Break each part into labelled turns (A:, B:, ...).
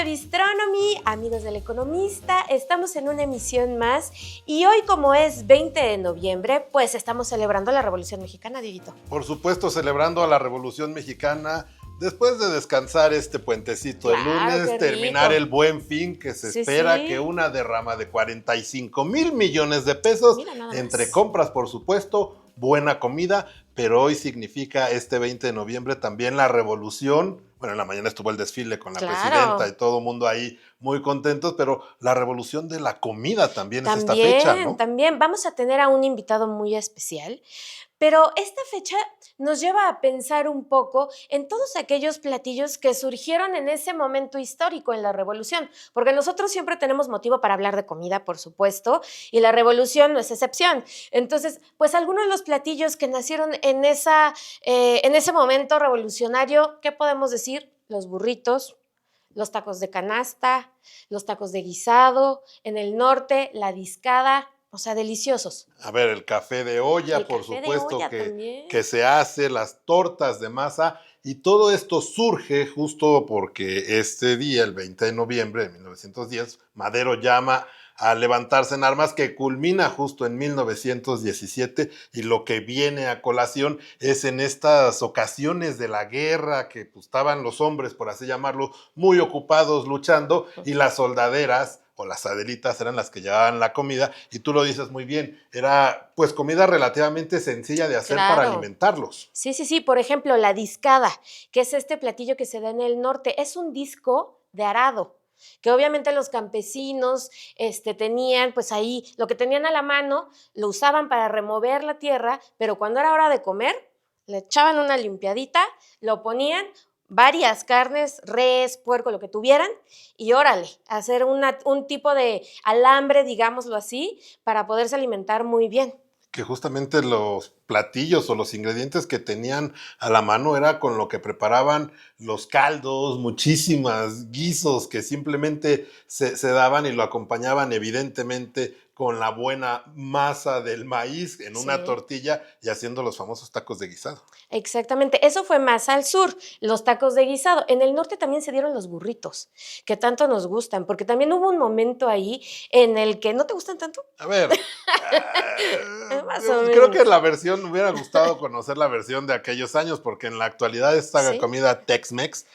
A: Bistronomy, amigos del Economista, estamos en una emisión más y hoy, como es 20 de noviembre, pues estamos celebrando la Revolución Mexicana, Dieguito.
B: Por supuesto, celebrando a la Revolución Mexicana, después de descansar este puentecito el lunes, terminar el Buen Fin, que se espera que una derrama de 45,000 millones de pesos, entre compras, por supuesto, buena comida, pero hoy significa este 20 de noviembre también la revolución. Bueno, en la mañana estuvo el desfile con la presidenta y todo el mundo ahí muy contentos, pero la revolución de la comida también es esta fecha, ¿no?
A: También vamos a tener a un invitado muy especial, pero esta fecha nos lleva a pensar un poco en todos aquellos platillos que surgieron en ese momento histórico en la revolución, porque nosotros siempre tenemos motivo para hablar de comida, por supuesto, y la revolución no es excepción. Entonces, pues algunos de los platillos que nacieron en ese momento revolucionario, ¿qué podemos decir? Los burritos, los tacos de canasta, los tacos de guisado, en el norte, la discada. O sea, deliciosos.
B: A ver, el café de olla, por supuesto, que se hace, las tortas de masa, y todo esto surge justo porque este día, el 20 de noviembre de 1910, Madero llama a levantarse en armas, que culmina justo en 1917, y lo que viene a colación es en estas ocasiones de la guerra que pues, estaban los hombres, por así llamarlo, muy ocupados luchando, y las soldaderas o las adelitas eran las que llevaban la comida, y tú lo dices muy bien, era pues comida relativamente sencilla de hacer para alimentarlos.
A: Sí, por ejemplo, la discada, que es este platillo que se da en el norte, es un disco de arado, que obviamente los campesinos tenían, pues ahí, lo que tenían a la mano, lo usaban para remover la tierra, pero cuando era hora de comer, le echaban una limpiadita, lo ponían, varias carnes, res, puerco, lo que tuvieran, y órale, hacer un tipo de alambre, digámoslo así, para poderse alimentar muy bien.
B: Que justamente los platillos o los ingredientes que tenían a la mano era con lo que preparaban los caldos, muchísimas guisos que simplemente se daban y lo acompañaban evidentemente con la buena masa del maíz en una tortilla y haciendo los famosos tacos de guisado.
A: Exactamente, eso fue más al sur, los tacos de guisado. En el norte también se dieron los burritos, que tanto nos gustan, porque también hubo un momento ahí en el que, ¿no te gustan tanto?
B: A ver, creo que la versión, me hubiera gustado conocer la versión de aquellos años, porque en la actualidad esta comida Tex-Mex,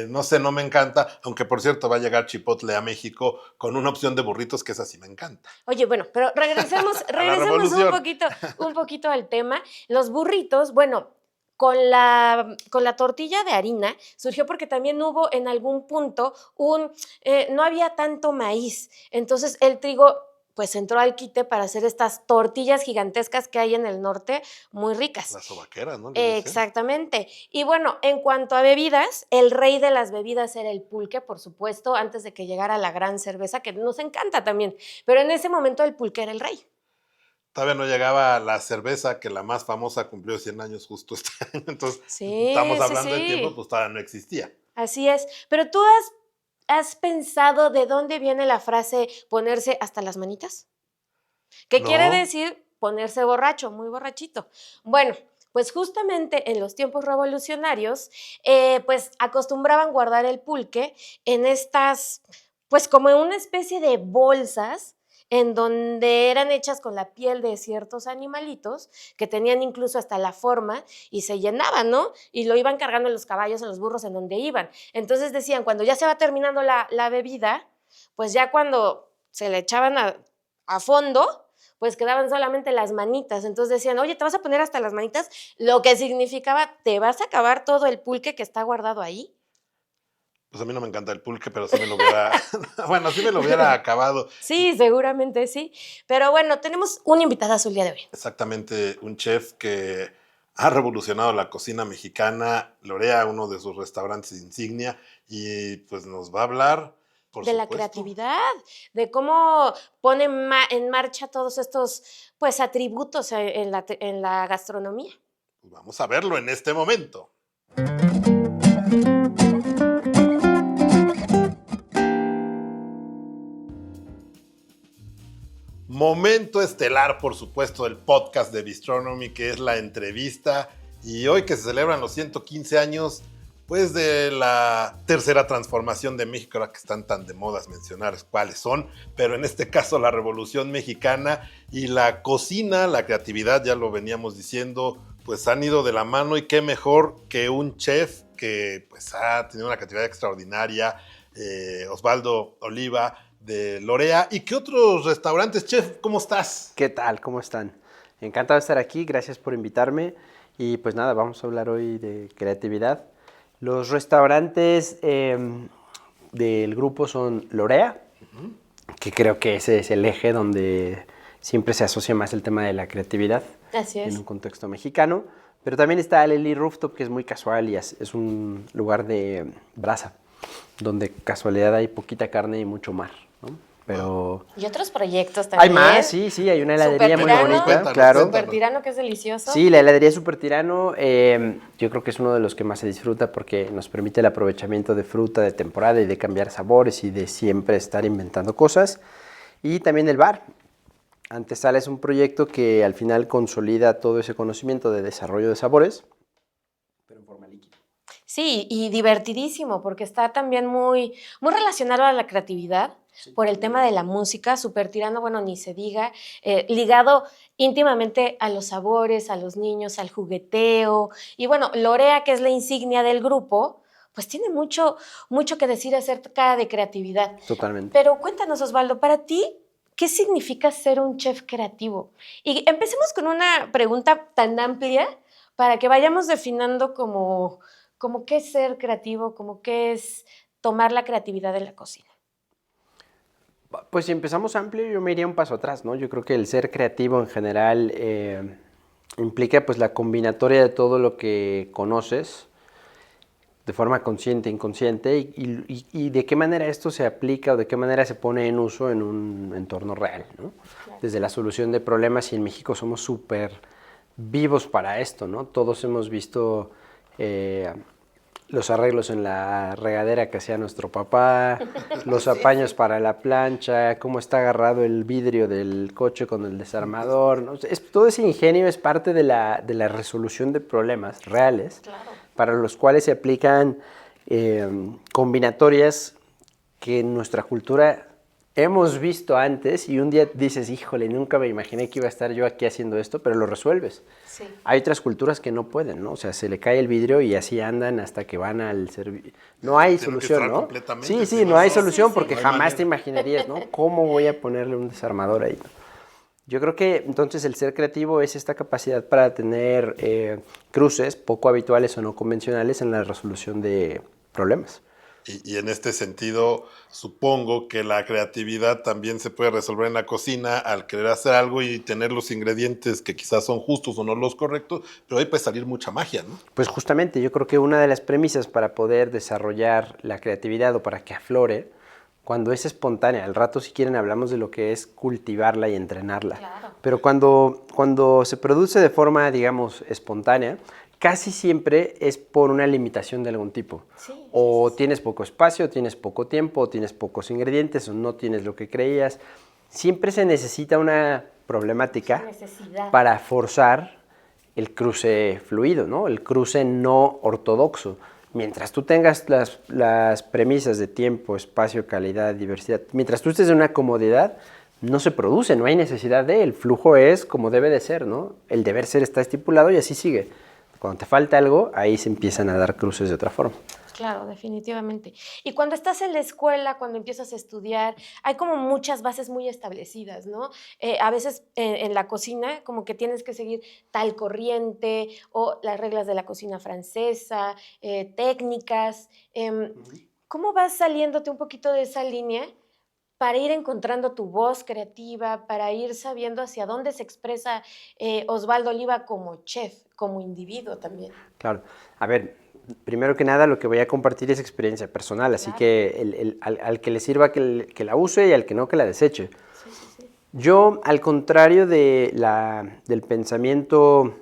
B: no sé, no me encanta, aunque por cierto va a llegar Chipotle a México con una opción de burritos que esa sí me encanta.
A: Oye, bueno, pero regresemos un poquito al tema. Los burritos, bueno, con la tortilla de harina surgió porque también hubo en algún punto no había tanto maíz, entonces el trigo pues entró al quite para hacer estas tortillas gigantescas que hay en el norte, muy ricas.
B: Las sobaqueras, ¿no?
A: Exactamente. Y bueno, en cuanto a bebidas, el rey de las bebidas era el pulque, por supuesto, antes de que llegara la gran cerveza, que nos encanta también, pero en ese momento el pulque era el rey.
B: Todavía no llegaba la cerveza, que la más famosa cumplió 100 años justo este año, entonces estamos hablando de tiempo, pues todavía no existía.
A: Así es, pero tú ¿has pensado de dónde viene la frase ponerse hasta las manitas? ¿Qué quiere decir ponerse borracho, muy borrachito? Bueno, pues justamente en los tiempos revolucionarios, pues acostumbraban guardar el pulque en estas, pues como en una especie de bolsas, en donde eran hechas con la piel de ciertos animalitos que tenían incluso hasta la forma y se llenaban, ¿no? Y lo iban cargando en los caballos, en los burros, en donde iban. Entonces decían, cuando ya se va terminando la bebida, pues ya cuando se le echaban a fondo, pues quedaban solamente las manitas. Entonces decían, oye, ¿te vas a poner hasta las manitas? Lo que significaba, ¿te vas a acabar todo el pulque que está guardado ahí?
B: Pues a mí no me encanta el pulque, pero sí me lo hubiera, bueno, sí me lo hubiera acabado.
A: Sí, seguramente sí. Pero bueno, tenemos un invitadazo el día de hoy.
B: Exactamente, un chef que ha revolucionado la cocina mexicana, Lorea, uno de sus restaurantes insignia, y pues nos va a hablar, por
A: de
B: supuesto,
A: la creatividad, de cómo pone en marcha todos estos pues atributos en la gastronomía.
B: Pues vamos a verlo en este momento. Momento estelar, por supuesto, del podcast de Bistronomy, que es la entrevista. Y hoy que se celebran los 115 años, pues de la tercera transformación de México, ahora que están tan de modas mencionar cuáles son, pero en este caso la Revolución Mexicana y la cocina, la creatividad, ya lo veníamos diciendo, pues han ido de la mano, y qué mejor que un chef que pues ha tenido una creatividad extraordinaria, Osvaldo Oliva de Lorea. ¿Y qué otros restaurantes, chef? ¿Cómo estás?
C: ¿Qué tal? ¿Cómo están? Encantado de estar aquí, gracias por invitarme. Y pues nada, vamos a hablar hoy de creatividad. Los restaurantes del grupo son Lorea, que creo que ese es el eje donde siempre se asocia más el tema de la creatividad.
A: Así es.
C: En un contexto mexicano. Pero también está Lely Rooftop, que es muy casual y es un lugar de brasa, donde casualidad hay poquita carne y mucho mar, ¿no? Pero...
A: Y otros proyectos también.
C: Hay más, sí, hay una heladería muy bonita,
B: Cuéntanos,
C: claro.
A: Super Tirano, que es delicioso.
C: Sí, la heladería Super Tirano, yo creo que es uno de los que más se disfruta porque nos permite el aprovechamiento de fruta de temporada y de cambiar sabores y de siempre estar inventando cosas. Y también el bar. Antesala es un proyecto que al final consolida todo ese conocimiento de desarrollo de sabores, pero en forma líquida.
A: Sí, y divertidísimo, porque está también muy relacionado a la creatividad, sí, por el tema de la música. Super Tirano, bueno, ni se diga, ligado íntimamente a los sabores, a los niños, al jugueteo. Y bueno, Lorea, que es la insignia del grupo, pues tiene mucho que decir acerca de creatividad.
C: Totalmente.
A: Pero cuéntanos, Osvaldo, para ti, ¿qué significa ser un chef creativo? Y empecemos con una pregunta tan amplia para que vayamos definiendo como qué es ser creativo, como qué es tomar la creatividad de la cocina.
C: Pues si empezamos amplio, yo me iría un paso atrás, ¿no? Yo creo que el ser creativo en general implica pues la combinatoria de todo lo que conoces de forma consciente e inconsciente y de qué manera esto se aplica o de qué manera se pone en uso en un entorno real, ¿no? Claro. Desde la solución de problemas, y en México somos súper vivos para esto, ¿no? Todos hemos visto los arreglos en la regadera que hacía nuestro papá, los apaños para la plancha, cómo está agarrado el vidrio del coche con el desarmador, ¿no? Todo ese ingenio es parte de la resolución de problemas reales. Claro. Para los cuales se aplican combinatorias que en nuestra cultura hemos visto antes, y un día dices, híjole, nunca me imaginé que iba a estar yo aquí haciendo esto, pero lo resuelves. Sí. Hay otras culturas que no pueden, ¿no? O sea, se le cae el vidrio y así andan hasta que van al servicio. No hay solución, ¿no? Sí, no hay solución porque jamás te imaginarías, ¿no? ¿Cómo voy a ponerle un desarmador ahí? Yo creo que entonces el ser creativo es esta capacidad para tener cruces poco habituales o no convencionales en la resolución de problemas.
B: Y en este sentido, supongo que la creatividad también se puede resolver en la cocina al querer hacer algo y tener los ingredientes que quizás son justos o no los correctos, pero ahí puede salir mucha magia, ¿no?
C: Pues justamente, yo creo que una de las premisas para poder desarrollar la creatividad o para que aflore, cuando es espontánea, al rato si quieren hablamos de lo que es cultivarla y entrenarla. Claro. Pero cuando se produce de forma, digamos, espontánea, casi siempre es por una limitación de algún tipo. Sí, o tienes poco espacio, tienes poco tiempo, o tienes pocos ingredientes, o no tienes lo que creías. Siempre se necesita una problemática para forzar el cruce fluido, ¿no? El cruce no ortodoxo. Mientras tú tengas las premisas de tiempo, espacio, calidad, diversidad, mientras tú estés en una comodidad, no se produce, no hay necesidad de, el flujo es como debe de ser, ¿no? El deber ser está estipulado y así sigue. Cuando te falta algo, ahí se empiezan a dar cruces de otra forma.
A: Claro, definitivamente. Y cuando estás en la escuela, cuando empiezas a estudiar, hay como muchas bases muy establecidas, ¿no? A veces en la cocina como que tienes que seguir tal corriente o las reglas de la cocina francesa, técnicas. ¿Cómo vas saliéndote un poquito de esa línea para ir encontrando tu voz creativa, para ir sabiendo hacia dónde se expresa Osvaldo Oliva como chef, como individuo también?
C: Claro. A ver, primero que nada lo que voy a compartir es experiencia personal, así que al que le sirva que la use y al que no que la deseche. Sí. Yo, al contrario del pensamiento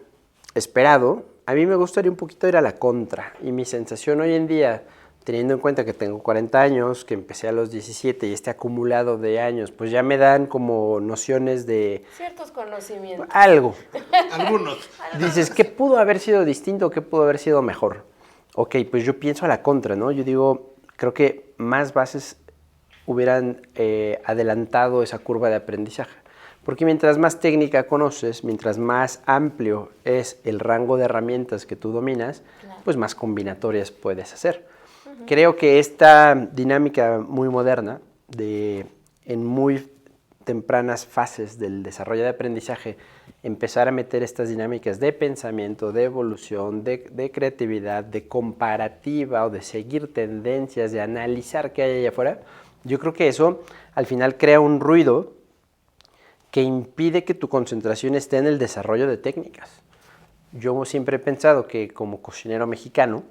C: esperado, a mí me gustaría un poquito ir a la contra, y mi sensación hoy en día, teniendo en cuenta que tengo 40 años, que empecé a los 17 y este acumulado de años, pues ya me dan como nociones de...
A: ciertos conocimientos.
C: Algo.
B: Algunos.
C: Dices, ¿qué pudo haber sido distinto? ¿Qué pudo haber sido mejor? ok, pues yo pienso a la contra, ¿no? Yo digo, creo que más bases hubieran adelantado esa curva de aprendizaje. Porque mientras más técnica conoces, mientras más amplio es el rango de herramientas que tú dominas, claro, pues más combinatorias puedes hacer. Creo que esta dinámica muy moderna, en muy tempranas fases del desarrollo de aprendizaje, empezar a meter estas dinámicas de pensamiento, de evolución, de creatividad, de comparativa o de seguir tendencias, de analizar qué hay allá afuera, yo creo que eso al final crea un ruido que impide que tu concentración esté en el desarrollo de técnicas. Yo siempre he pensado que como cocinero mexicano,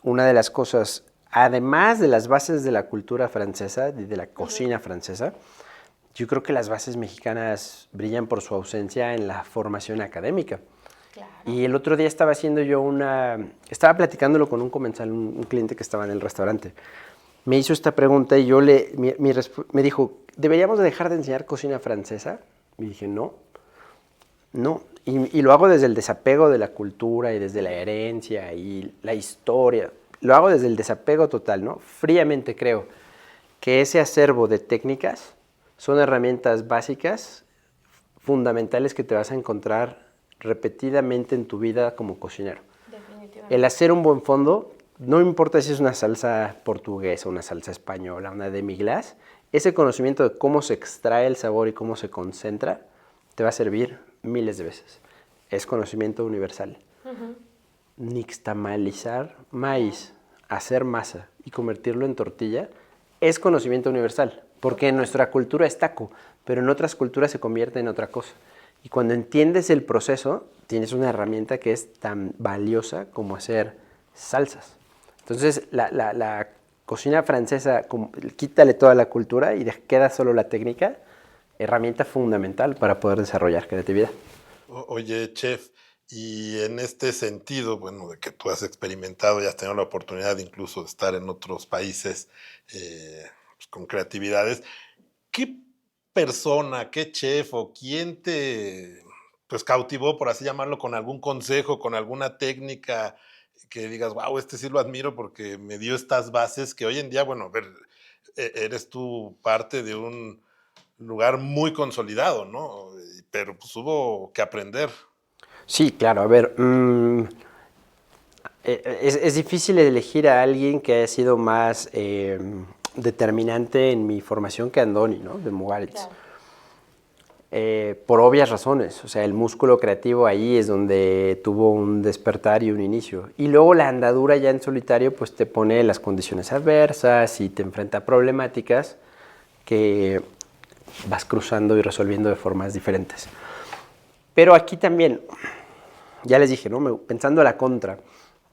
C: una de las cosas, además de las bases de la cultura francesa y de la cocina francesa, yo creo que las bases mexicanas brillan por su ausencia en la formación académica. Claro. Y el otro día estaba platicándolo con un comensal, un cliente que estaba en el restaurante. Me hizo esta pregunta y me dijo, ¿deberíamos dejar de enseñar cocina francesa? Y dije, no. Y lo hago desde el desapego de la cultura y desde la herencia y la historia. Lo hago desde el desapego total, ¿no? Fríamente creo que ese acervo de técnicas son herramientas básicas, fundamentales que te vas a encontrar repetidamente en tu vida como cocinero. Definitivamente. El hacer un buen fondo, no importa si es una salsa portuguesa, una salsa española, una demi-glace, ese conocimiento de cómo se extrae el sabor y cómo se concentra, te va a servir miles de veces. Es conocimiento universal. Nixtamalizar maíz, hacer masa y convertirlo en tortilla, es conocimiento universal. Porque en nuestra cultura es taco, pero en otras culturas se convierte en otra cosa. Y cuando entiendes el proceso, tienes una herramienta que es tan valiosa como hacer salsas. Entonces, la cocina francesa, quítale toda la cultura y queda solo la técnica, herramienta fundamental para poder desarrollar creatividad.
B: Oye, chef, y en este sentido, bueno, de que tú has experimentado y has tenido la oportunidad incluso de estar en otros países pues, con creatividades, ¿qué persona, qué chef o quién te pues cautivó, por así llamarlo, con algún consejo, con alguna técnica que digas, wow, este sí lo admiro porque me dio estas bases que hoy en día, bueno, a ver, eres tú parte de un lugar muy consolidado, ¿no? Pero pues hubo que aprender.
C: Sí, claro, a ver, es difícil elegir a alguien que haya sido más determinante en mi formación que Andoni, ¿no? De Mugaritz. Claro. Por obvias razones, o sea, el músculo creativo ahí es donde tuvo un despertar y un inicio. Y luego la andadura ya en solitario pues te pone las condiciones adversas y te enfrenta a problemáticas que vas cruzando y resolviendo de formas diferentes. Pero aquí también, ya les dije, ¿no? Pensando a la contra,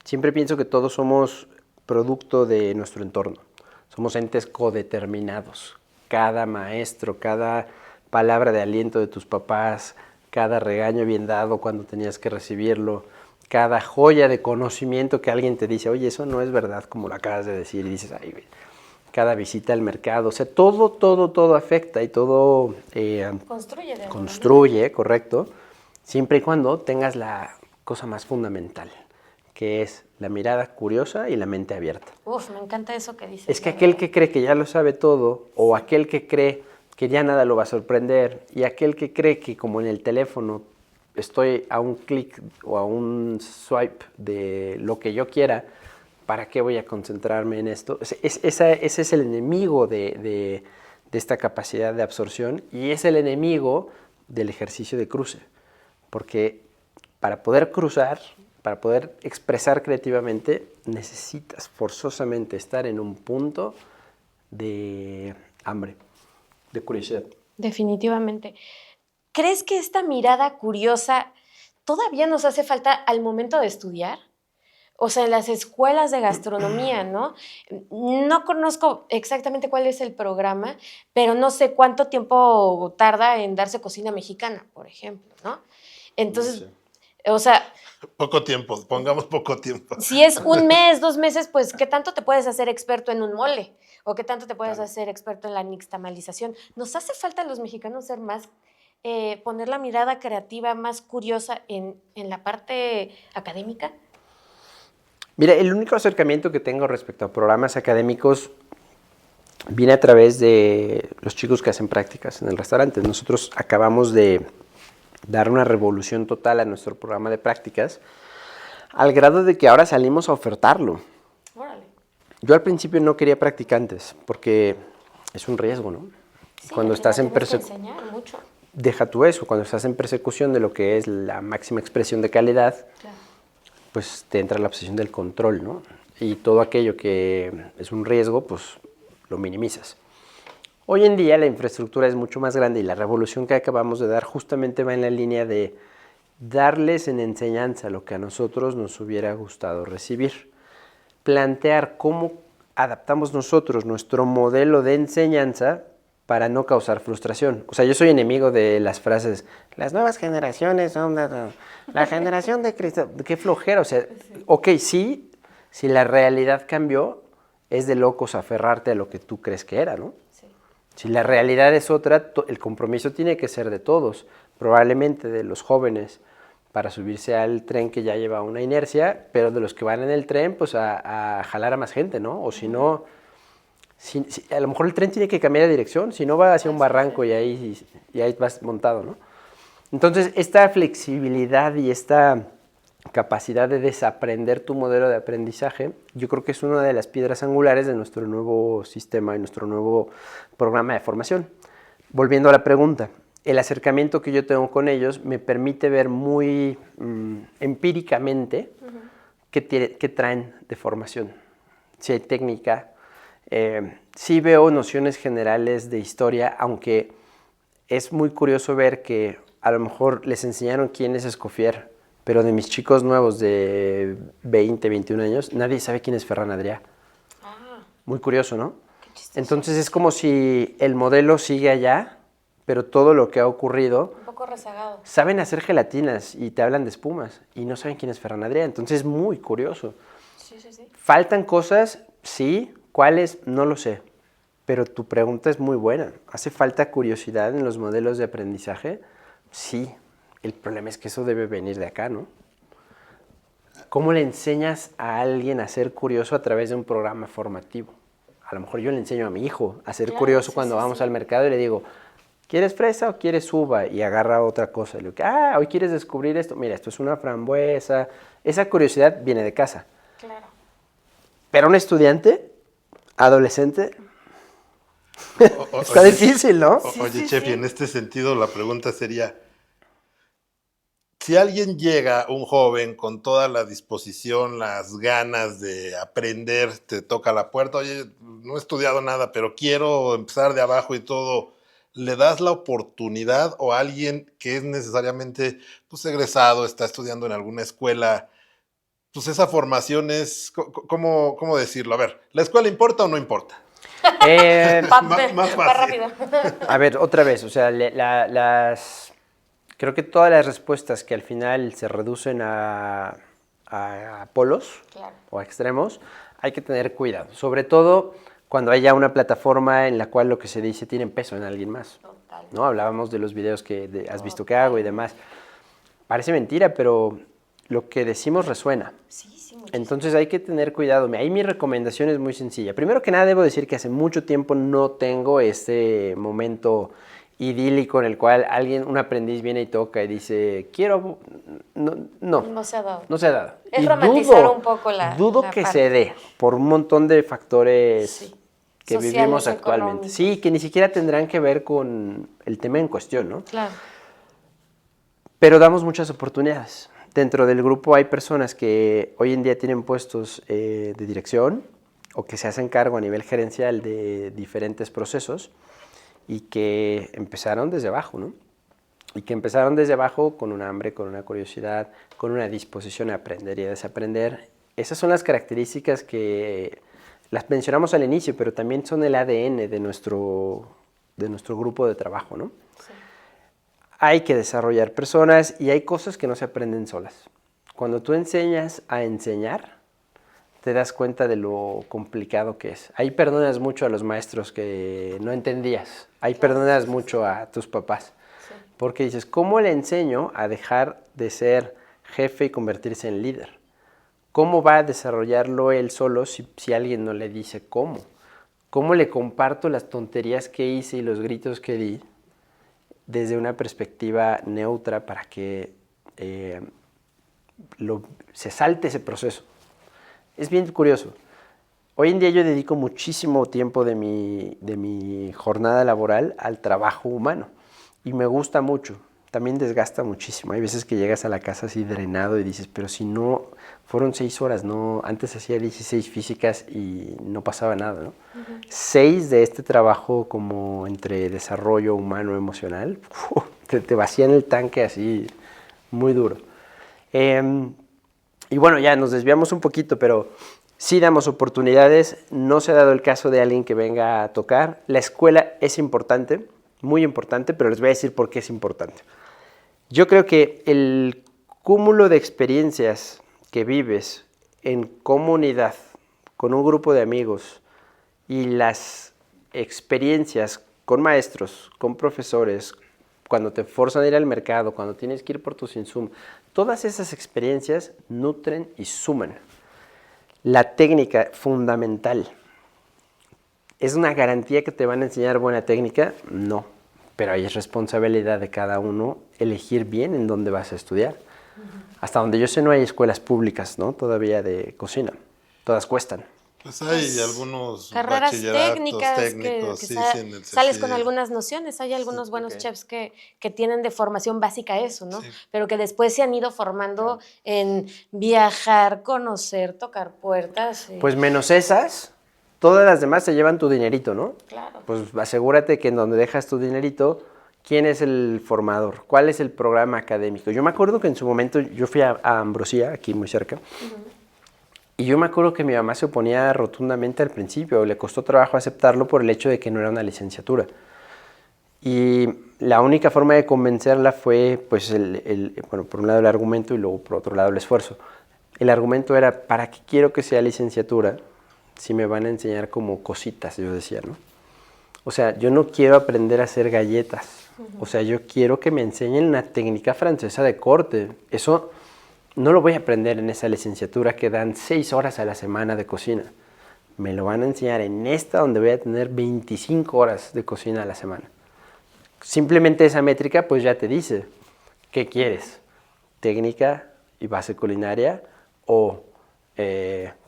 C: siempre pienso que todos somos producto de nuestro entorno. Somos entes codeterminados. Cada maestro, cada palabra de aliento de tus papás, cada regaño bien dado cuando tenías que recibirlo, cada joya de conocimiento que alguien te dice, oye, eso no es verdad como lo acabas de decir, y dices, ay, cada visita al mercado, o sea, todo afecta y todo construye, correcto, siempre y cuando tengas la cosa más fundamental, que es la mirada curiosa y la mente abierta.
A: Uf, me encanta eso que dices.
C: Es que aquel que cree que ya lo sabe todo, o aquel que cree que ya nada lo va a sorprender, y aquel que cree que como en el teléfono estoy a un clic o a un swipe de lo que yo quiera, ¿para qué voy a concentrarme en esto? Ese es el enemigo de esta capacidad de absorción y es el enemigo del ejercicio de cruce, porque para poder cruzar, para poder expresar creativamente, necesitas forzosamente estar en un punto de hambre, de curiosidad.
A: Definitivamente. ¿Crees que esta mirada curiosa todavía nos hace falta al momento de estudiar? O sea, en las escuelas de gastronomía, ¿no? No conozco exactamente cuál es el programa, pero no sé cuánto tiempo tarda en darse cocina mexicana, por ejemplo, ¿no? Entonces, no sé. O sea...
B: Poco tiempo, pongamos poco tiempo.
A: Si es 1 mes, 2 meses, pues, ¿qué tanto te puedes hacer experto en un mole? ¿O qué tanto te puedes hacer experto en la nixtamalización? ¿Nos hace falta a los mexicanos ser más, poner la mirada creativa más curiosa en la parte académica?
C: Mira, el único acercamiento que tengo respecto a programas académicos viene a través de los chicos que hacen prácticas en el restaurante. Nosotros acabamos de dar una revolución total a nuestro programa de prácticas, al grado de que ahora salimos a ofertarlo.
A: Órale.
C: Yo al principio no quería practicantes, porque es un riesgo, ¿no?
A: Sí,
C: cuando estás en
A: persecución.
C: Deja tú eso, cuando estás en persecución de lo que es la máxima expresión de calidad, claro, pues te entra la obsesión del control, ¿no? Y todo aquello que es un riesgo, pues lo minimizas. Hoy en día la infraestructura es mucho más grande y la revolución que acabamos de dar justamente va en la línea de darles en enseñanza lo que a nosotros nos hubiera gustado recibir. Plantear cómo adaptamos nosotros nuestro modelo de enseñanza para no causar frustración. O sea, yo soy enemigo de las frases, las nuevas generaciones son la generación de Cristo. Qué flojera, o sea, ok, sí, si la realidad cambió, es de locos aferrarte a lo que tú crees que era, ¿no? Sí. Si la realidad es otra, el compromiso tiene que ser de todos, probablemente de los jóvenes, para subirse al tren que ya lleva una inercia, pero de los que van en el tren, pues a jalar a más gente, ¿no? O si no, a lo mejor el tren tiene que cambiar de dirección, si no va hacia un barranco y ahí vas montado, ¿no? Entonces, esta flexibilidad y esta capacidad de desaprender tu modelo de aprendizaje, yo creo que es una de las piedras angulares de nuestro nuevo sistema y nuestro nuevo programa de formación. Volviendo a la pregunta, el acercamiento que yo tengo con ellos me permite ver muy empíricamente qué traen de formación. Si hay técnica, sí veo nociones generales de historia, aunque es muy curioso ver que a lo mejor les enseñaron quién es Escoffier, pero de mis chicos nuevos de 20, 21 años, nadie sabe quién es Ferran Adrià. Muy curioso, ¿no? Entonces es como si el modelo sigue allá, pero todo lo que ha ocurrido...
A: Un poco rezagado.
C: Saben hacer gelatinas y te hablan de espumas y no saben quién es Ferran Adrià. Entonces es muy curioso.
A: Sí.
C: ¿Faltan cosas? Sí. ¿Cuáles? No lo sé. Pero tu pregunta es muy buena. ¿Hace falta curiosidad en los modelos de aprendizaje? Sí. El problema es que eso debe venir de acá, ¿no? ¿Cómo le enseñas a alguien a ser curioso a través de un programa formativo? A lo mejor yo le enseño a mi hijo a ser curioso cuando vamos al mercado y le digo, ¿quieres fresa o quieres uva? Y agarra otra cosa. Y le digo, hoy quieres descubrir esto. Mira, esto es una frambuesa. Esa curiosidad viene de casa.
A: Claro.
C: Pero un estudiante, adolescente, está difícil, ¿no?
B: Oye, Chefi, en este sentido la pregunta sería, si alguien llega, un joven, con toda la disposición, las ganas de aprender, te toca la puerta, oye, no he estudiado nada, pero quiero empezar de abajo y todo, ¿le das la oportunidad o a alguien que es necesariamente pues, egresado, está estudiando en alguna escuela, pues esa formación es, ¿cómo decirlo? A ver, ¿la escuela importa o no importa?
A: Más rápido.
C: A ver, otra vez, o sea, creo que todas las respuestas que al final se reducen a polos o a extremos, hay que tener cuidado. Sobre todo cuando haya una plataforma en la cual lo que se dice tiene peso en alguien más. ¿No? Hablábamos de los videos que has visto que hago y demás. Parece mentira, pero lo que decimos resuena.
A: Sí,
C: entonces hay que tener cuidado. Ahí mi recomendación es muy sencilla. Primero que nada debo decir que hace mucho tiempo no tengo este momento idílico en el cual un aprendiz viene y toca y dice, quiero... No
A: se ha dado.
C: No se ha dado.
A: Es romantizar un poco la
C: que parte. Se dé por un montón de factores que sociales, vivimos actualmente. Económicos. Sí, que ni siquiera tendrán que ver con el tema en cuestión, ¿no?
A: Claro.
C: Pero damos muchas oportunidades. Dentro del grupo hay personas que hoy en día tienen puestos de dirección o que se hacen cargo a nivel gerencial de diferentes procesos y que empezaron desde abajo, ¿no? Y que empezaron desde abajo con un hambre, con una curiosidad, con una disposición a aprender y a desaprender. Esas son las características que las mencionamos al inicio, pero también son el ADN de nuestro grupo de trabajo, ¿no? Sí. Hay que desarrollar personas y hay cosas que no se aprenden solas. Cuando tú enseñas a enseñar, te das cuenta de lo complicado que es. Ahí perdonas mucho a los maestros que no entendías. Ahí perdonas mucho a tus papás. Sí. Porque dices, ¿cómo le enseño a dejar de ser jefe y convertirse en líder? ¿cómo va a desarrollarlo él solo si alguien no le dice cómo? ¿Cómo le comparto las tonterías que hice y los gritos que di desde una perspectiva neutra para que se salte ese proceso? Es bien curioso. Hoy en día yo dedico muchísimo tiempo de mi jornada laboral al trabajo humano y me gusta mucho. También desgasta muchísimo. Hay veces que llegas a la casa así drenado y dices, pero si no, fueron 6 horas, no, antes hacía 16 físicas y no pasaba nada, ¿no? 6 de este trabajo como entre desarrollo humano emocional, te vacían el tanque así muy duro. Y bueno, ya nos desviamos un poquito, pero sí damos oportunidades. No se ha dado el caso de alguien que venga a tocar. La escuela es importante, muy importante, pero les voy a decir por qué es importante. Yo creo que el cúmulo de experiencias que vives en comunidad, con un grupo de amigos, y las experiencias con maestros, con profesores, cuando te forzan a ir al mercado, cuando tienes que ir por tus insumos, todas esas experiencias nutren y suman. La técnica fundamental. ¿Es una garantía que te van a enseñar buena técnica? No, pero ahí es responsabilidad de cada uno elegir bien en dónde vas a estudiar. Hasta donde yo sé no hay escuelas públicas, ¿no? Todavía de cocina. Todas cuestan.
B: Pues hay algunos
A: carreras técnicos
B: sí,
A: sales con algunas nociones. Hay algunos buenos chefs que tienen de formación básica eso, ¿no? Sí. Pero que después se han ido formando en viajar, conocer, tocar puertas.
C: Pues menos esas, todas las demás se llevan tu dinerito, ¿no?
A: Claro.
C: Pues asegúrate que en donde dejas tu dinerito, ¿quién es el formador? ¿Cuál es el programa académico? Yo me acuerdo que en su momento yo fui a Ambrosía, aquí muy cerca, y yo me acuerdo que mi mamá se oponía rotundamente al principio, le costó trabajo aceptarlo por el hecho de que no era una licenciatura. Y la única forma de convencerla fue, pues, bueno, por un lado el argumento y luego por otro lado el esfuerzo. El argumento era, ¿para qué quiero que sea licenciatura si me van a enseñar como cositas? Yo decía, ¿no? O sea, yo no quiero aprender a hacer galletas. O sea, yo quiero que me enseñen una técnica francesa de corte. Eso no lo voy a aprender en esa licenciatura que dan 6 horas a la semana de cocina. Me lo van a enseñar en esta donde voy a tener 25 horas de cocina a la semana. Simplemente esa métrica pues ya te dice, ¿qué quieres? ¿Técnica y base culinaria o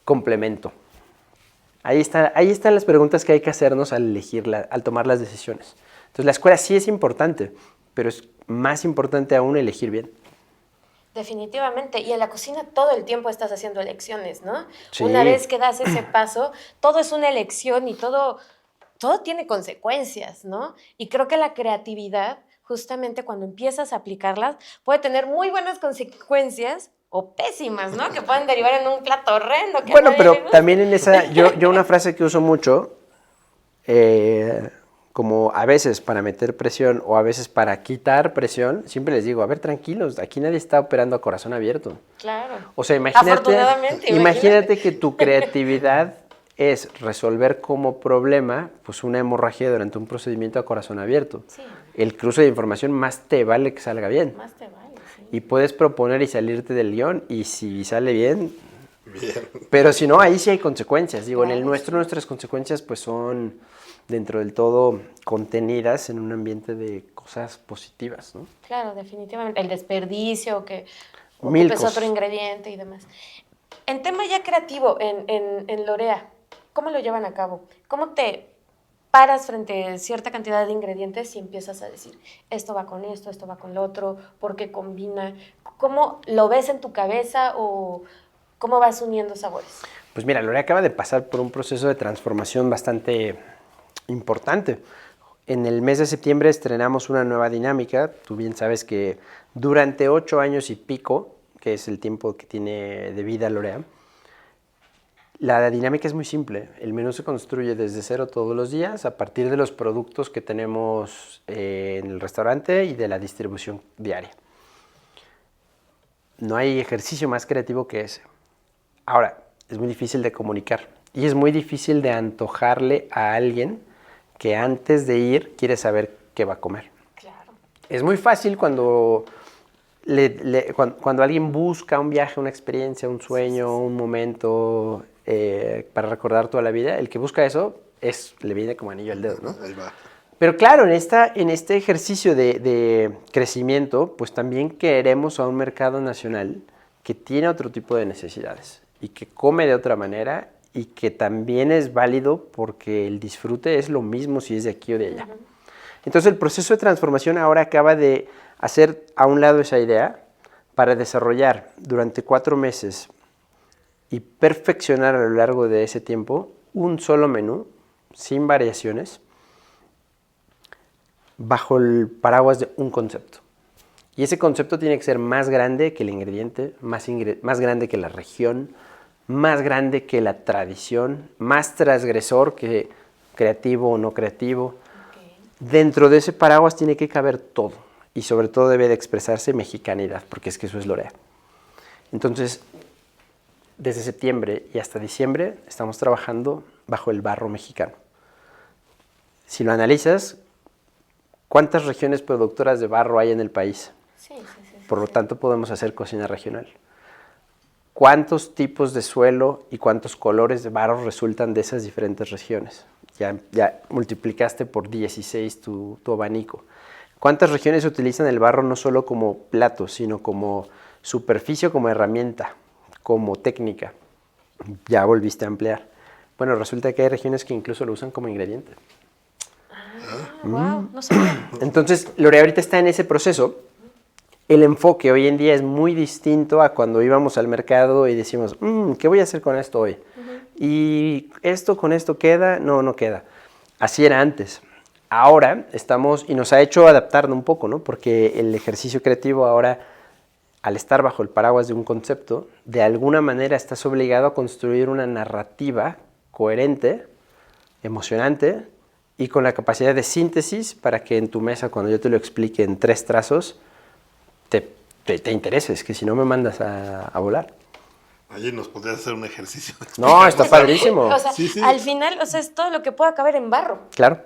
C: complemento? Ahí están las preguntas que hay que hacernos al tomar las decisiones. Entonces la escuela sí es importante, pero es más importante aún elegir bien.
A: Definitivamente, y en la cocina todo el tiempo estás haciendo elecciones, ¿no?
C: Sí.
A: Una vez que das ese paso, todo es una elección y todo tiene consecuencias, ¿no? Y creo que la creatividad, justamente cuando empiezas a aplicarlas, puede tener muy buenas consecuencias o pésimas, ¿no? Que pueden derivar en un plato horrendo.
C: Bueno, pero también en esa, yo una frase que uso mucho, como a veces para meter presión o a veces para quitar presión, siempre les digo, a ver, tranquilos, aquí nadie está operando a corazón abierto.
A: Claro.
C: O sea, imagínate que tu creatividad es resolver como problema pues una hemorragia durante un procedimiento a corazón abierto.
A: Sí.
C: El cruce de información más te vale que salga bien.
A: Más te vale, sí.
C: Y puedes proponer y salirte del guión y si sale bien. Pero si no, ahí sí hay consecuencias. Digo, claro, en el nuestro, nuestras consecuencias pues son dentro del todo contenidas en un ambiente de cosas positivas, ¿no?
A: Claro, definitivamente. El desperdicio, que ocupes otro ingrediente y demás. En tema ya creativo, en Lorea, ¿cómo lo llevan a cabo? ¿Cómo te paras frente a cierta cantidad de ingredientes y empiezas a decir, esto va con esto va con lo otro, por qué combina? ¿Cómo lo ves en tu cabeza o cómo vas uniendo sabores?
C: Pues mira, Lorea acaba de pasar por un proceso de transformación bastante importante. En el mes de septiembre estrenamos una nueva dinámica. Tú bien sabes que durante 8 años y pico, que es el tiempo que tiene de vida Lorea, la dinámica es muy simple. El menú se construye desde cero todos los días a partir de los productos que tenemos en el restaurante y de la distribución diaria. No hay ejercicio más creativo que ese. Ahora, es muy difícil de comunicar y es muy difícil de antojarle a alguien que antes de ir quiere saber qué va a comer.
A: Claro.
C: Es muy fácil cuando cuando alguien busca un viaje, una experiencia, un sueño, un momento para recordar toda la vida, el que busca eso le viene como anillo al dedo, ¿no?
B: Ahí va.
C: Pero claro, en este ejercicio de crecimiento, pues también queremos a un mercado nacional que tiene otro tipo de necesidades y que come de otra manera y que también es válido porque el disfrute es lo mismo si es de aquí o de allá. Entonces el proceso de transformación ahora acaba de hacer a un lado esa idea para desarrollar durante 4 meses y perfeccionar a lo largo de ese tiempo un solo menú, sin variaciones, bajo el paraguas de un concepto. Y ese concepto tiene que ser más grande que el ingrediente, más grande que la región, más grande que la tradición, más transgresor que creativo o no creativo. Okay. Dentro de ese paraguas tiene que caber todo y sobre todo debe de expresarse mexicanidad, porque es que eso es Lorea. Entonces, desde septiembre y hasta diciembre estamos trabajando bajo el barro mexicano. Si lo analizas, ¿cuántas regiones productoras de barro hay en el país? Sí. Por lo tanto, podemos hacer cocina regional. ¿Cuántos tipos de suelo y cuántos colores de barro resultan de esas diferentes regiones? Ya multiplicaste por 16 tu abanico. ¿Cuántas regiones utilizan el barro no solo como plato, sino como superficie, como herramienta, como técnica? Ya volviste a ampliar. Bueno, resulta que hay regiones que incluso lo usan como ingrediente.
A: Wow, no sabía.
C: Entonces, Lorea ahorita está en ese proceso. El enfoque hoy en día es muy distinto a cuando íbamos al mercado y decimos, ¿qué voy a hacer con esto hoy? ¿Y esto con esto queda? No queda. Así era antes. Ahora estamos, y nos ha hecho adaptarnos un poco, ¿no? Porque el ejercicio creativo ahora, al estar bajo el paraguas de un concepto, de alguna manera estás obligado a construir una narrativa coherente, emocionante, y con la capacidad de síntesis para que en tu mesa, cuando yo te lo explique en 3 trazos, te intereses, que si no me mandas a volar.
B: Oye, ¿nos podrías hacer un ejercicio?
C: No, está padrísimo.
A: O sea, sí. Al final, es todo lo que pueda caber en barro.
C: Claro.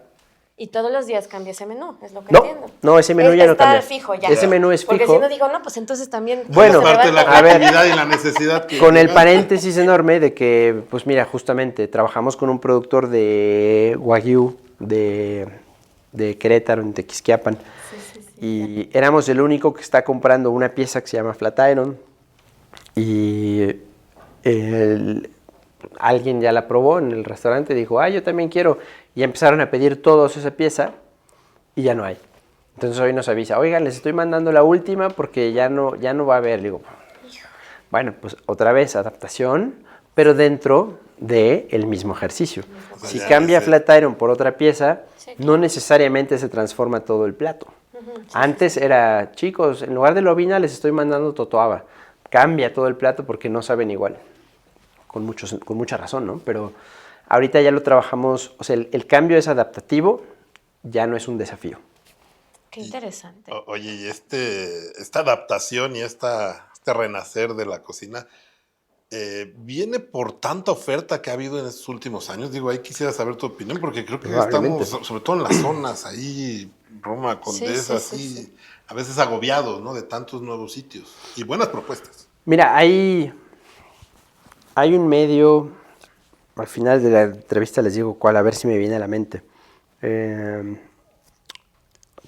A: Y todos los días cambia ese menú, es lo que entiendo.
C: No, ese menú ya no cambia.
A: Está fijo ya.
C: Ese menú es fijo.
A: Porque si no digo, no, pues entonces también...
C: Bueno,
B: parte de la creatividad y la necesidad.
C: Con el paréntesis enorme de que, pues mira, justamente trabajamos con un productor de Wagyu, de Querétaro, en Tequisquiapan. Sí, y éramos el único que está comprando una pieza que se llama Flatiron. Y alguien ya la probó en el restaurante y dijo, yo también quiero. Y empezaron a pedir todos esa pieza y ya no hay. Entonces hoy nos avisa, oigan, les estoy mandando la última porque ya no va a haber. Le digo, bueno, pues otra vez adaptación, pero dentro del mismo ejercicio. O sea, si cambia Flatiron por otra pieza, no necesariamente se transforma todo el plato. Antes era, chicos, en lugar de lobina les estoy mandando totoaba. Cambia todo el plato porque no saben igual. Con mucha razón, ¿no? Pero ahorita ya lo trabajamos, o sea, el cambio es adaptativo, ya no es un desafío.
A: Qué interesante.
B: Oye, y esta adaptación y este renacer de la cocina, ¿viene por tanta oferta que ha habido en estos últimos años? Digo, ahí quisiera saber tu opinión, porque creo que estamos, sobre todo en las zonas, ahí, Roma, Condesa, sí. A veces agobiados, ¿no? De tantos nuevos sitios y buenas propuestas.
C: Mira, hay un medio, al final de la entrevista les digo cuál, a ver si me viene a la mente,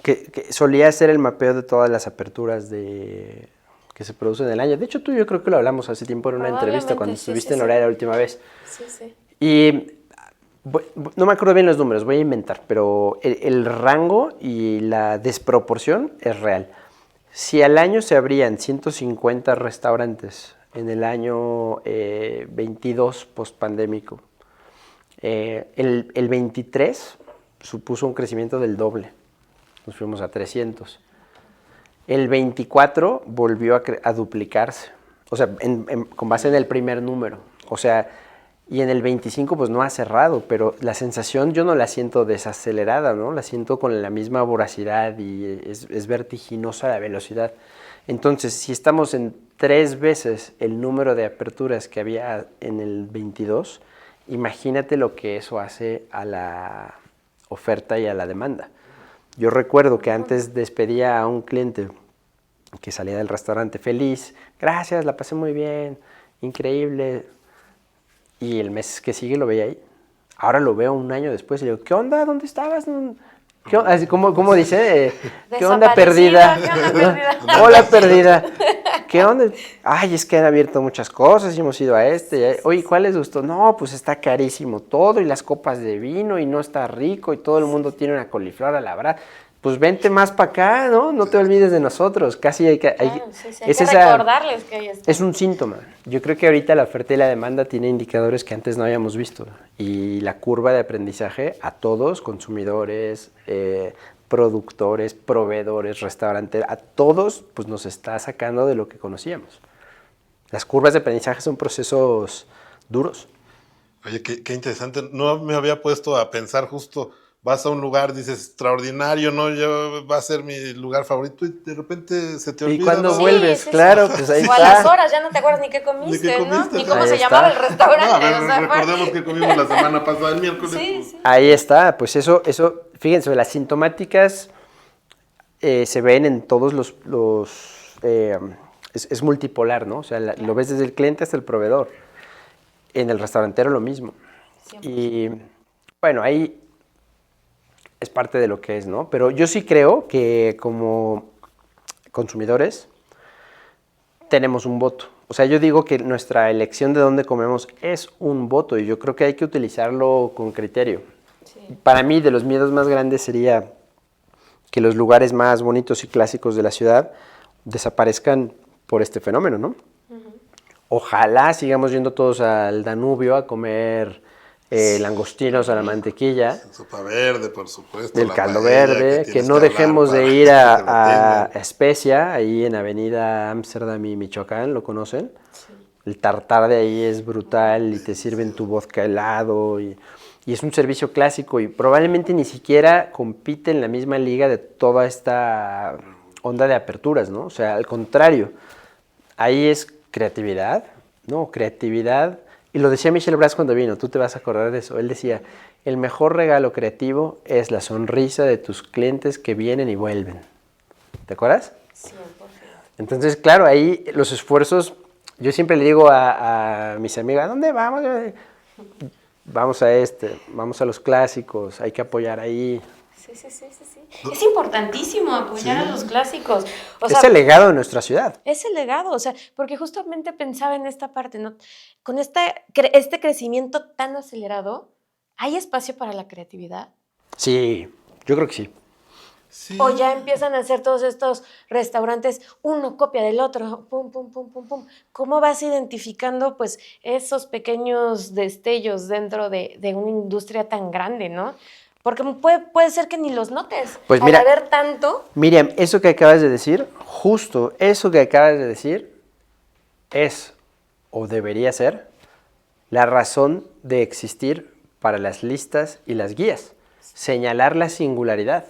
C: que solía hacer el mapeo de todas las aperturas que se producen en el año. De hecho, yo creo que lo hablamos hace tiempo en una entrevista cuando estuviste en Lorea la última vez. Sí. Y no me acuerdo bien los números, voy a inventar, pero el rango y la desproporción es real. Si al año se abrían 150 restaurantes en el año 22 post-pandémico, el 23 supuso un crecimiento del doble. Nos fuimos a 300. El 24 volvió a duplicarse, o sea, con base en el primer número. O sea, y en el 25 pues no ha cerrado, pero la sensación yo no la siento desacelerada, ¿no? La siento con la misma voracidad y es vertiginosa la velocidad. Entonces, si estamos en 3 veces el número de aperturas que había en el 22, imagínate lo que eso hace a la oferta y a la demanda. Yo recuerdo que antes despedía a un cliente que salía del restaurante feliz. Gracias, la pasé muy bien, increíble. Y el mes que sigue lo veía ahí. Ahora lo veo un año después y le digo, ¿qué onda? ¿Dónde estabas? ¿Qué onda? Así, ¿cómo dice? ¿Qué onda perdida?
A: ¿Qué onda perdida?
C: Hola perdida. ¿Qué onda? Ay, es que han abierto muchas cosas y hemos ido a este. Oye, ¿cuál les gustó? No, pues está carísimo todo y las copas de vino y no está rico y todo el mundo tiene una coliflor a la brasa. Pues vente más para acá, ¿no? No te olvides de nosotros. Casi hay que...
A: Hay que recordarles que ahí está.
C: Es un síntoma. Yo creo que ahorita la oferta y la demanda tiene indicadores que antes no habíamos visto. Y la curva de aprendizaje a todos, consumidores, productores, proveedores, restaurantes, a todos pues nos está sacando de lo que conocíamos. Las curvas de aprendizaje son procesos duros.
B: Oye, qué interesante. No me había puesto a pensar justo... Vas a un lugar, dices, extraordinario, ¿no? Va a ser mi lugar favorito y de repente se te olvida.
C: Y cuando
B: ¿no?
C: vuelves, claro, pues ahí
A: está. O a las horas ya no te acuerdas ni qué comiste, ¿no? Ni cómo se llamaba el restaurante.
B: No, recordemos que comimos la semana pasada, el miércoles.
A: Sí.
C: Ahí está, pues eso, fíjense, las sintomáticas se ven en todos es multipolar, ¿no? O sea, lo ves desde el cliente hasta el proveedor. En el restaurantero lo mismo. 100%. Y bueno, ahí es parte de lo que es, ¿no? Pero yo sí creo que como consumidores tenemos un voto. O sea, yo digo que nuestra elección de dónde comemos es un voto y yo creo que hay que utilizarlo con criterio. Sí. Para mí, de los miedos más grandes sería que los lugares más bonitos y clásicos de la ciudad desaparezcan por este fenómeno, ¿no? Ojalá sigamos yendo todos al Danubio a comer langostinos a la mantequilla.
B: Sopa verde, por supuesto.
C: Del caldo verde, que no dejemos de ir a Especia, ahí en Avenida Ámsterdam y Michoacán, ¿lo conocen? Sí. El tartar de ahí es brutal y te sirven tu vodka helado y es un servicio clásico y probablemente ni siquiera compite en la misma liga de toda esta onda de aperturas, ¿no? O sea, al contrario, ahí es creatividad, ¿no? Creatividad. Y lo decía Michel Bras cuando vino, tú te vas a acordar de eso. Él decía, el mejor regalo creativo es la sonrisa de tus clientes que vienen y vuelven. ¿Te acuerdas?
A: 100%.
C: Entonces, claro, ahí los esfuerzos, yo siempre le digo a mis amigas, ¿a dónde vamos? Vamos vamos a los clásicos, hay que apoyar ahí.
A: Sí. Es importantísimo apoyar a los clásicos.
C: Es el legado de nuestra ciudad.
A: Es el legado, o sea, porque justamente pensaba en esta parte, ¿no? Con este crecimiento tan acelerado, ¿hay espacio para la creatividad?
C: Sí, yo creo que sí.
B: Sí.
A: O ya empiezan a hacer todos estos restaurantes, uno copia del otro, pum. ¿Cómo vas identificando, pues, esos pequeños destellos dentro de una industria tan grande, ¿no? Porque puede ser que ni los notes.
C: Pues mira,
A: al haber tanto.
C: Miriam, eso que acabas de decir, justo eso que acabas de decir, es o debería ser la razón de existir para las listas y las guías. Señalar la singularidad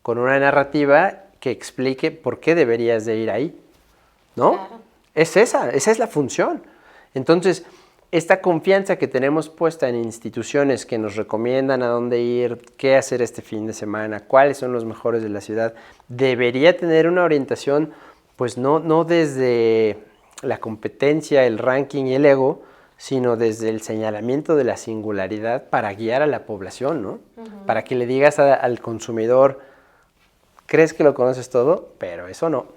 C: con una narrativa que explique por qué deberías de ir ahí, ¿no?
A: Claro.
C: Esa es la función. Entonces, esta confianza que tenemos puesta en instituciones que nos recomiendan a dónde ir, qué hacer este fin de semana, cuáles son los mejores de la ciudad, debería tener una orientación, pues no desde la competencia, el ranking y el ego, sino desde el señalamiento de la singularidad para guiar a la población, ¿no? Uh-huh. Para que le digas al consumidor, crees que lo conoces todo, pero eso no.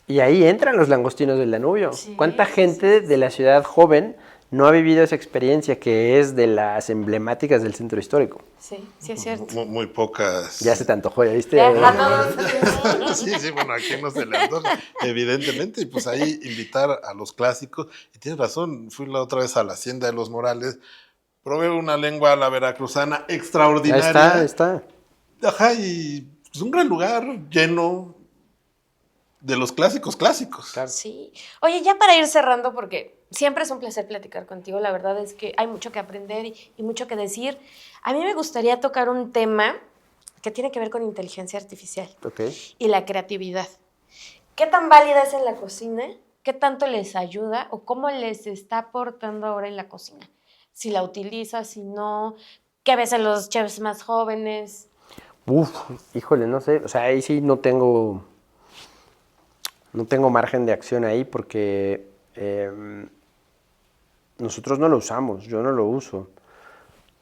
C: Y ahí entran los langostinos del Danubio. Sí, ¿cuánta gente de la ciudad joven no ha vivido esa experiencia que es de las emblemáticas del centro histórico?
A: Sí es cierto.
B: Muy pocas.
C: Ya se te antojó, ¿ya viste?
B: Sí, bueno, aquí no se le antoja, evidentemente. Y pues ahí invitar a los clásicos. Y tienes razón, fui la otra vez a la Hacienda de los Morales, probé una lengua a la veracruzana extraordinaria.
C: Ahí está.
B: Ajá, y es un gran lugar lleno de los clásicos.
A: Claro. Sí. Oye, ya para ir cerrando, porque siempre es un placer platicar contigo, la verdad es que hay mucho que aprender y mucho que decir. A mí me gustaría tocar un tema que tiene que ver con inteligencia artificial y la creatividad. ¿Qué tan válida es en la cocina? ¿Qué tanto les ayuda o cómo les está aportando ahora en la cocina? Si la utilizas, si no, ¿qué ves en los chefs más jóvenes?
C: Híjole, no sé, o sea, ahí sí no tengo No tengo margen de acción ahí porque nosotros no lo usamos, yo no lo uso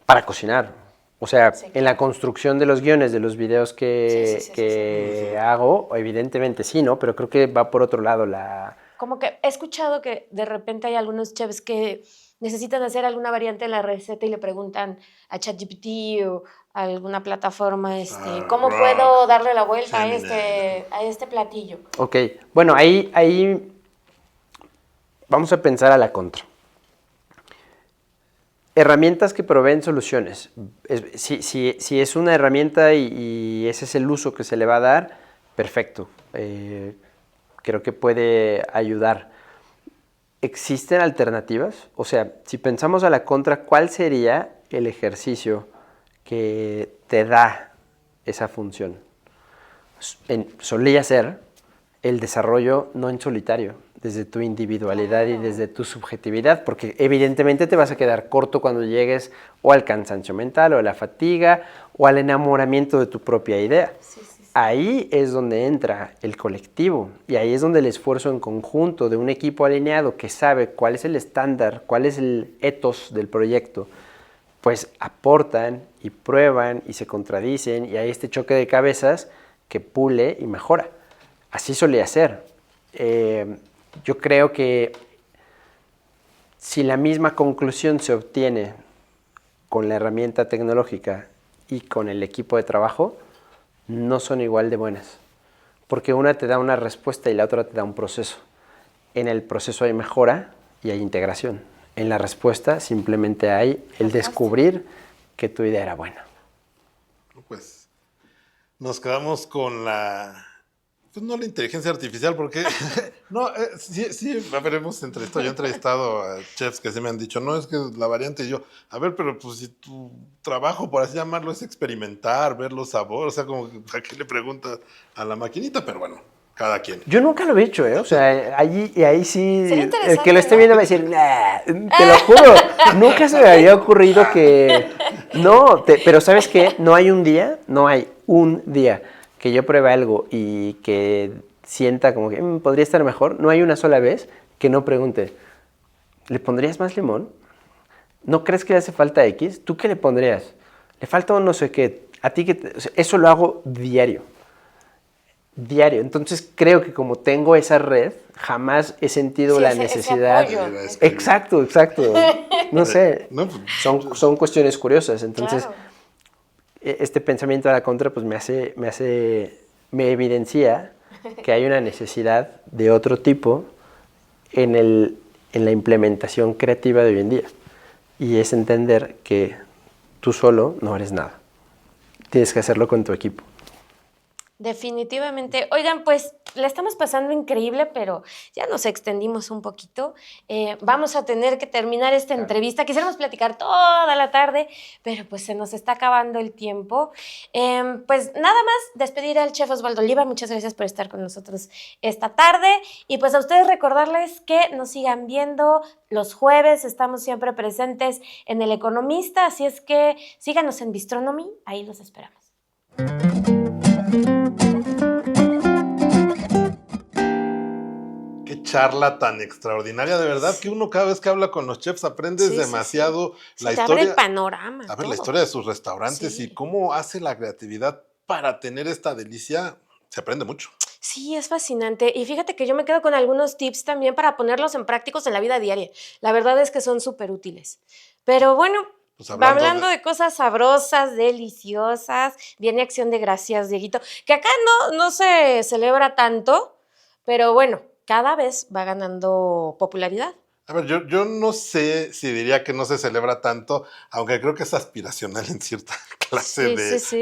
C: para cocinar. O sea, sí, en la construcción de los guiones, de los videos que hago, evidentemente sí, ¿no? Pero creo que va por otro lado la...
A: Como que he escuchado que de repente hay algunos chefs que necesitan hacer alguna variante de la receta y le preguntan a ChatGPT o a alguna plataforma, ¿cómo puedo darle la vuelta a este platillo?
C: Ok, bueno, ahí vamos a pensar a la contra. Herramientas que proveen soluciones. Si es una herramienta y ese es el uso que se le va a dar, perfecto. Creo que puede ayudar. ¿Existen alternativas? O sea, si pensamos a la contra, ¿cuál sería el ejercicio que te da esa función? Solía ser el desarrollo no en solitario, desde tu individualidad y desde tu subjetividad, porque evidentemente te vas a quedar corto cuando llegues o al cansancio mental o a la fatiga o al enamoramiento de tu propia idea. Sí. Ahí es donde entra el colectivo y ahí es donde el esfuerzo en conjunto de un equipo alineado que sabe cuál es el estándar, cuál es el ethos del proyecto, pues aportan y prueban y se contradicen y hay este choque de cabezas que pule y mejora. Así solía ser. Yo creo que si la misma conclusión se obtiene con la herramienta tecnológica y con el equipo de trabajo, no son igual de buenas, porque una te da una respuesta y la otra te da un proceso. En el proceso hay mejora y hay integración. En la respuesta simplemente hay el descubrir que tu idea era buena.
B: Pues nos quedamos con pues no la inteligencia artificial, porque no, sí, a ver, yo he entrevistado a chefs que sí me han dicho, no, es que la variante, y yo, a ver, pero pues si tu trabajo, por así llamarlo, es experimentar, ver los sabores, o sea, como, ¿a qué le preguntas a la maquinita? Pero bueno, cada quien.
C: Yo nunca lo he hecho, ¿eh? O sea, ahí sí, el que lo esté viendo va a decir, nah, te lo juro, nunca se me había ocurrido que... No, pero ¿sabes qué? No hay un día que yo pruebe algo y que sienta como que podría estar mejor, no hay una sola vez que no pregunte, ¿le pondrías más limón? ¿No crees que le hace falta X? ¿Tú qué le pondrías? Le falta un no sé qué. A ti o sea, eso lo hago diario. Entonces creo que como tengo esa red, jamás he sentido la necesidad. Exacto. No sé, son cuestiones curiosas. Entonces, claro, este pensamiento a la contra pues me evidencia que hay una necesidad de otro tipo en la implementación creativa de hoy en día. Y es entender que tú solo no eres nada. Tienes que hacerlo con tu equipo.
A: Definitivamente. Oigan, pues le estamos pasando increíble, pero ya nos extendimos un poquito. Vamos a tener que terminar esta entrevista. Quisiéramos platicar toda la tarde, pero pues se nos está acabando el tiempo. Pues nada más despedir al chef Osvaldo Oliva. Muchas gracias por estar con nosotros esta tarde. Y pues a ustedes recordarles que nos sigan viendo los jueves. Estamos siempre presentes en El Economista, así es que síganos en Bistronomy. Ahí los esperamos.
B: Qué charla tan extraordinaria, de verdad, que uno cada vez que habla con los chefs aprendes demasiado la historia.
A: Te abre el panorama.
B: A ver, la historia de sus restaurantes y cómo hace la creatividad para tener esta delicia, se aprende mucho.
A: Sí, es fascinante. Y fíjate que yo me quedo con algunos tips también para ponerlos en prácticos en la vida diaria. La verdad es que son súper útiles. Pero bueno, pues hablando de cosas sabrosas, deliciosas, viene Acción de Gracias, Dieguito, que acá no se celebra tanto, pero bueno, cada vez va ganando popularidad.
B: A ver, yo no sé si diría que no se celebra tanto, aunque creo que es aspiracional en cierta clase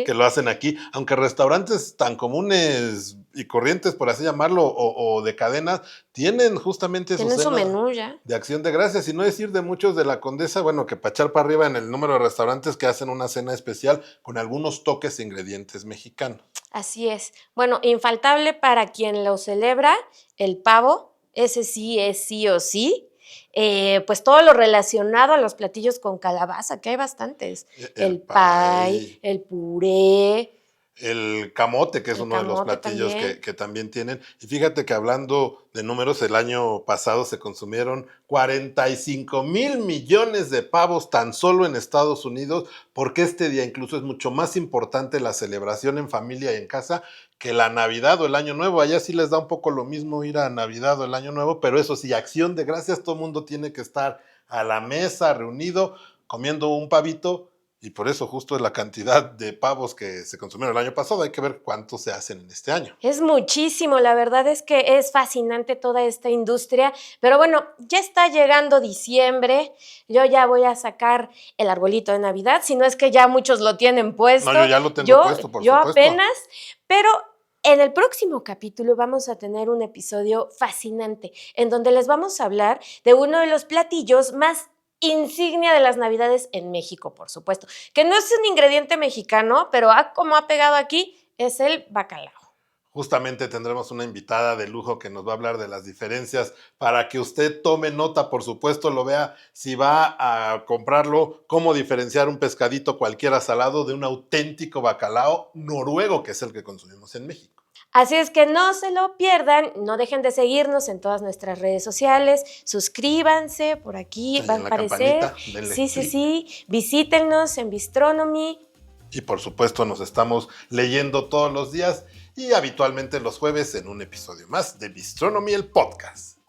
B: que lo hacen aquí, aunque restaurantes tan comunes y corrientes, por así llamarlo, o de cadenas, tienen justamente
A: su menú ya
B: de Acción de Gracias, y no decir de muchos de la Condesa, bueno, que para echar para arriba en el número de restaurantes que hacen una cena especial con algunos toques e ingredientes mexicanos.
A: Así es. Bueno, infaltable para quien lo celebra, el pavo, ese sí es sí o sí. Pues todo lo relacionado a los platillos con calabaza, que hay bastantes. El pay, el puré.
B: el camote, que es uno de los platillos que también tienen. Y fíjate que hablando de números, el año pasado se consumieron 45,000 millones de pavos tan solo en Estados Unidos, porque este día incluso es mucho más importante la celebración en familia y en casa que la Navidad o el Año Nuevo. Allá sí les da un poco lo mismo ir a Navidad o el Año Nuevo, pero eso sí, acción de gracias, todo el mundo tiene que estar a la mesa, reunido, comiendo un pavito. Y por eso justo es la cantidad de pavos que se consumieron el año pasado. Hay que ver cuántos se hacen en este año.
A: Es muchísimo, la verdad es que es fascinante toda esta industria. Pero bueno, ya está llegando diciembre. Yo ya voy a sacar el arbolito de Navidad, si no es que ya muchos lo tienen puesto.
B: No, yo ya lo tengo puesto, por supuesto.
A: Yo apenas, pero en el próximo capítulo vamos a tener un episodio fascinante en donde les vamos a hablar de uno de los platillos más insignia de las Navidades en México, por supuesto, que no es un ingrediente mexicano, pero como ha pegado aquí, es el bacalao.
B: Justamente tendremos una invitada de lujo que nos va a hablar de las diferencias para que usted tome nota, por supuesto, lo vea si va a comprarlo, cómo diferenciar un pescadito cualquiera salado de un auténtico bacalao noruego, que es el que consumimos en México.
A: Así es que no se lo pierdan, no dejen de seguirnos en todas nuestras redes sociales, suscríbanse, por aquí va a aparecer. Sí, visítennos en Bistronomy.
B: Y por supuesto nos estamos leyendo todos los días y habitualmente los jueves en un episodio más de Bistronomy, el podcast.